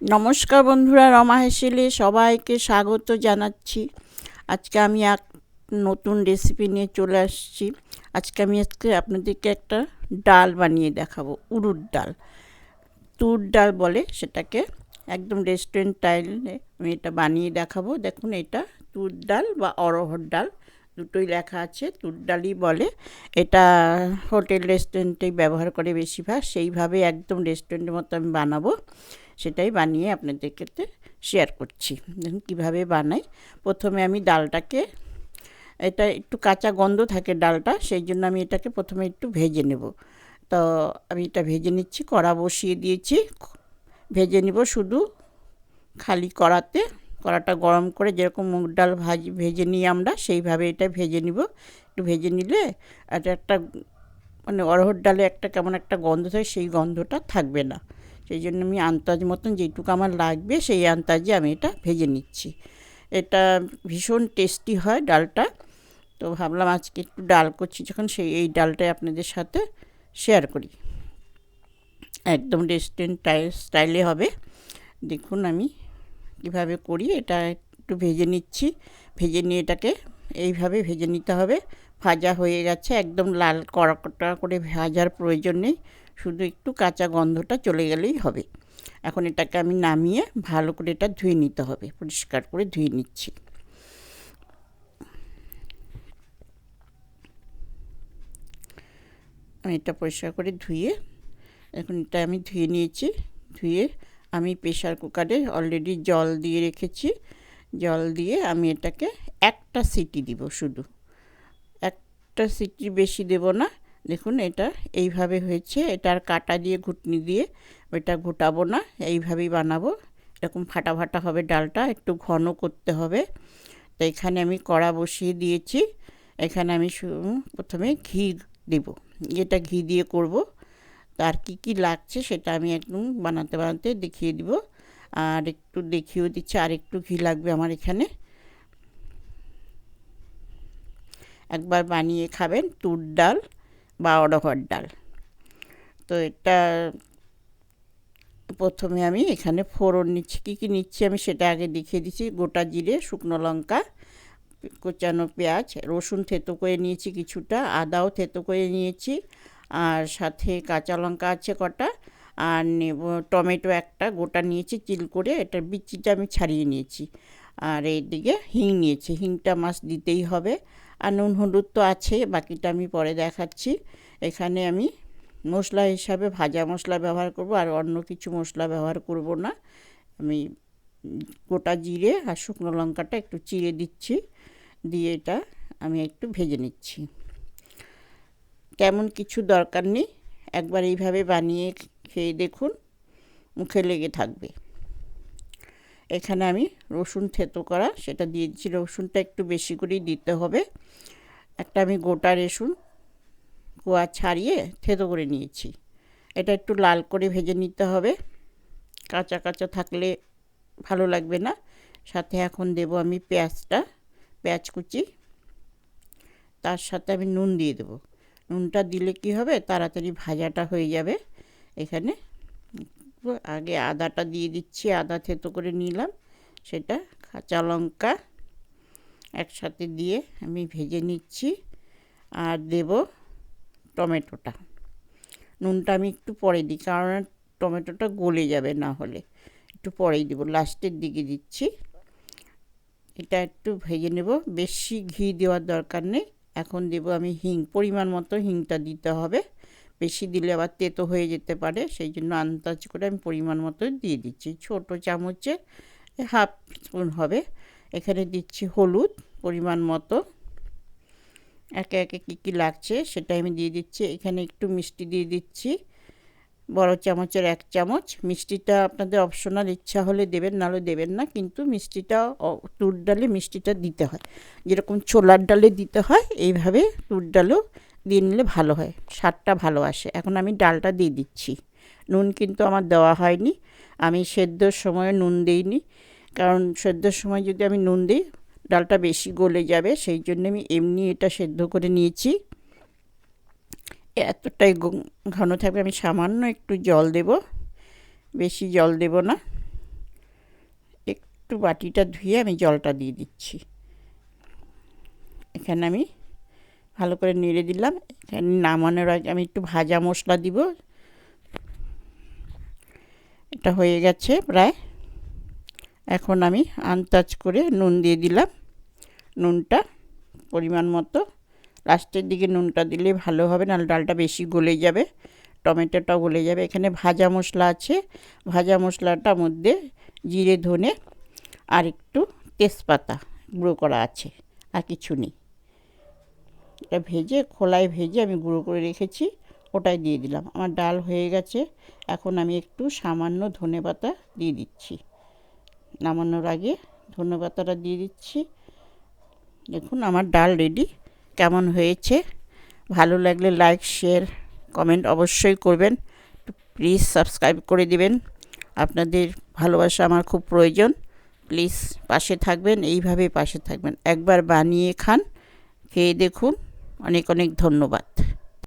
নমস্কার বন্ধুরা, রমা হেসেলে সবাইকে স্বাগত জানাচ্ছি। আজকে আমি এক নতুন রেসিপি নিয়ে চলে আসছি। আজকে আপনাদেরকে একটা ডাল বানিয়ে দেখাবো, উড়দ ডাল, তুর ডাল বলে সেটাকে। একদম রেস্টুরেন্ট স্টাইলে আমি এটা বানিয়ে দেখাবো। দেখুন, এটা তুর ডাল বা অরহর ডাল দুটোই লেখা আছে, তুর ডালই বলে। এটা হোটেল রেস্টুরেন্টেই ব্যবহার করে বেশিরভাগ, সেইভাবে একদম রেস্টুরেন্টের মতো আমি বানাবো, সেটাই বানিয়ে আপনাদেরকে শেয়ার করছি। দেখুন কীভাবে বানাই। প্রথমে আমি ডালটাকে, এটা একটু কাঁচা গন্ধ থাকে ডালটা, সেই জন্য আমি এটাকে প্রথমে একটু ভেজে নেব। তো আমি এটা ভেজে নিচ্ছি, কড়া বসিয়ে দিয়েছি, ভেজে নিব শুধু খালি কড়াতে। কড়াটা গরম করে যেরকম মুগ ডাল ভেজে নিই আমরা, সেইভাবে এটা ভেজে নিব। একটু ভেজে নিলে এটা একটা মানে অরহর ডালে একটা কেমন একটা গন্ধ থাকে, সেই গন্ধটা থাকবে না। সেই জন্য আমি আন্দাজ মতন যেটুকু আমার লাগবে সেই আন্দাজে আমি এটা ভেজে নিচ্ছি। এটা ভীষণ টেস্টি হয় ডালটা। তো ভাবলাম আজকে একটু ডাল করছি যখন, এই ডালটাই আপনাদের সাথে শেয়ার করি। একদম রেস্টুরেন্ট স্টাইলে হবে। দেখুন আমি কীভাবে করি। এটা একটু ভেজে নিচ্ছি, ভেজে নিয়ে এটাকে এইভাবে ভেজে নিতে হবে। ভাজা হয়ে গেছে, একদম লাল কড়া করে ভাজার প্রয়োজন নেই, শুধু একটু কাঁচা গন্ধটা চলে গেলেই হবে। এখন এটাকে আমি নামিয়ে ভালো করে এটা ধুয়ে নিতে হবে, পরিষ্কার করে ধুয়ে নিচ্ছি। আমি এটা পরিষ্কার করে ধুয়ে, এখন এটা আমি ধুয়ে নিয়েছি। ধুয়ে আমি প্রেশার কুকারে অলরেডি জল দিয়ে রেখেছি। জল দিয়ে আমি এটাকে একটা সিটি দিব, শুধু একটা সিটি, বেশি দেব না। দেখুন এটা এইভাবে হয়েছে। এটা আর কাটা দিয়ে ঘুটনি দিয়ে ওইটা ঘুটাবো না, এইভাবেই বানাবো। এরকম ফাটা ফাটা হবে ডালটা, একটু ঘন করতে হবে। তো এখানে আমি কড়া বসিয়ে দিয়েছি। এখানে আমি প্রথমে ঘি দেব, এটা ঘি দিয়ে করব। তার কি কি লাগছে সেটা আমি একদম বানাতে বানাতে দেখিয়ে দিব। আর একটু দেখিয়েও দিচ্ছি, আর একটু ঘি লাগবে আমার এখানে। একবার বানিয়ে খাবেন, তুর ডাল বা অরহর ডাল। তো এটা প্রথমে আমি এখানে ফোড়ন নিচ্ছি। কী কী নিচ্ছি আমি সেটা আগে দেখিয়ে দিচ্ছি। গোটা জিরে, শুকনো লঙ্কা, কোচানো পেঁয়াজ, রসুন থেতো করে নিয়েছি কিছুটা, আদাও থেতো করে নিয়েছি, আর সাথে কাঁচা লঙ্কা আছে কটা, আর নেব টমেটো একটা গোটা নিয়েছি চিল করে, এটার বিচিটা আমি ছাড়িয়ে নিয়েছি। আর এইদিকে হিং নিয়েছি, হিংটা মাস্ট দিতেই হবে। আর নুন হলুদ তো আছে, বাকিটা আমি পরে দেখাচ্ছি। এখানে আমি মশলা হিসাবে ভাজা মশলা ব্যবহার করব, আর অন্য কিছু মশলা ব্যবহার করব না। আমি গোটা জিরে আর শুকনো লঙ্কাটা একটু চিড়ে দিচ্ছি, দিয়ে এটা আমি একটু ভেজে নিচ্ছি। তেমন কিছু দরকার নেই, একবার এইভাবে বানিয়ে খেয়ে দেখুন, মুখে লেগে থাকবে। এখানে আমি রসুন থেতো করা সেটা দিয়ে দিচ্ছি। রসুনটা একটু বেশি করেই দিতে হবে। একটা আমি গোটা রসুন কোয়া ছাড়িয়ে থেতো করে নিয়েছি। এটা একটু লাল করে ভেজে নিতে হবে, কাঁচা কাঁচা থাকলে ভালো লাগবে না। সাথে এখন দেব আমি পেঁয়াজ কুচি, তার সাথে আমি নুন দিয়ে দেবো। নুনটা দিলে কি হবে, তাড়াতাড়ি ভাজাটা হয়ে যাবে। এখানে আগে আদাটা দিয়ে দিচ্ছি, আদা থেতো করে নিলাম সেটা, কাঁচা লঙ্কা একসাথে দিয়ে আমি ভেজে নিচ্ছি। আর দেব টমেটোটা। নুনটা আমি একটু পরে দিই, কারণ টমেটোটা গলে যাবে না হলে, একটু পরেই দেবো, লাস্টের দিকে দিচ্ছি। এটা একটু ভেজে নেব, বেশি ঘি দেওয়ার দরকার নেই। এখন দেব আমি হিং, পরিমাণ মতো হিংটা দিতে হবে, বেশি দিলে আবার তেতো হয়ে যেতে পারে, সেই জন্য আন্দাজ করে আমি পরিমাণ মতো দিয়ে দিচ্ছি। ছোটো চামচে হাফ স্পুন হবে। এখানে দিচ্ছি হলুদ পরিমাণ মতো। একে একে কী কী লাগছে সেটা আমি দিয়ে দিচ্ছি। এখানে একটু মিষ্টি দিয়ে দিচ্ছি, বড় চামচের 1 চামচ। মিষ্টিটা আপনাদের অপশনাল, ইচ্ছা হলে দেবেন, নাহলে দেবেন না, কিন্তু মিষ্টিটা তুর ডালে মিষ্টিটা দিতে হয়, যেরকম ছোলার ডালে দিতে হয় এইভাবে তুর ডালেও দিয়ে নিলে ভালো হয়, স্বাদটা ভালো আসে। এখন আমি ডালটা দিয়ে দিচ্ছি। নুন কিন্তু আমার দেওয়া হয়নি, আমি সেদ্ধর সময় নুন দিইনি, কারণ সেদ্ধর সময় যদি আমি নুন দিই ডালটা বেশি গলে যাবে, সেই জন্য আমি এমনি এটা সেদ্ধ করে নিয়েছি। এতটাই ঘন থাকবে। আমি সামান্য একটু জল দেব, বেশি জল দেব না। একটু বাটিটা ধুয়ে আমি জলটা দিয়ে দিচ্ছি। এখানে আমি ভালো করে নেড়ে দিলাম। এখানে নামানোর আগে আমি একটু ভাজা মশলা দিব। এটা হয়ে গেছে প্রায়। এখন আমি আন্দাজ করে নুন দিয়ে দিলাম। নুনটা পরিমাণ মতো, লাস্টের দিকে নুনটা দিলে ভালো হবে, নাহলে ডালটা বেশি গলে যাবে, টমেটোটাও গলে যাবে। এখানে ভাজা মশলা আছে, ভাজা মশলাটার মধ্যে জিরে ধনে আর একটু তেজপাতা গুঁড়ো করা আছে, আর কিছু নেই। এটা ভেজে খোলায় ভেজে আমি গুঁড়ো করে রেখেছি, ওটাই দিয়ে দিলাম। আমার ডাল হয়ে গেছে। এখন আমি একটু সামান্য ধনেপাতা দিয়ে দিচ্ছি। নামানোর আগে ধনেপাতাটা দিয়ে দিচ্ছি। দেখুন আমার ডাল রেডি। কেমন হয়েছে? ভালো লাগলে লাইক শেয়ার কমেন্ট অবশ্যই করবেন। প্লিজ সাবস্ক্রাইব করে দিবেন। আপনাদের ভালোবাসা আমার খুব প্রয়োজন। প্লিজ পাশে থাকবেন, এইভাবে পাশে থাকবেন। একবার বানিয়ে খান, খেয়ে দেখুন। অনেক অনেক ধন্যবাদ।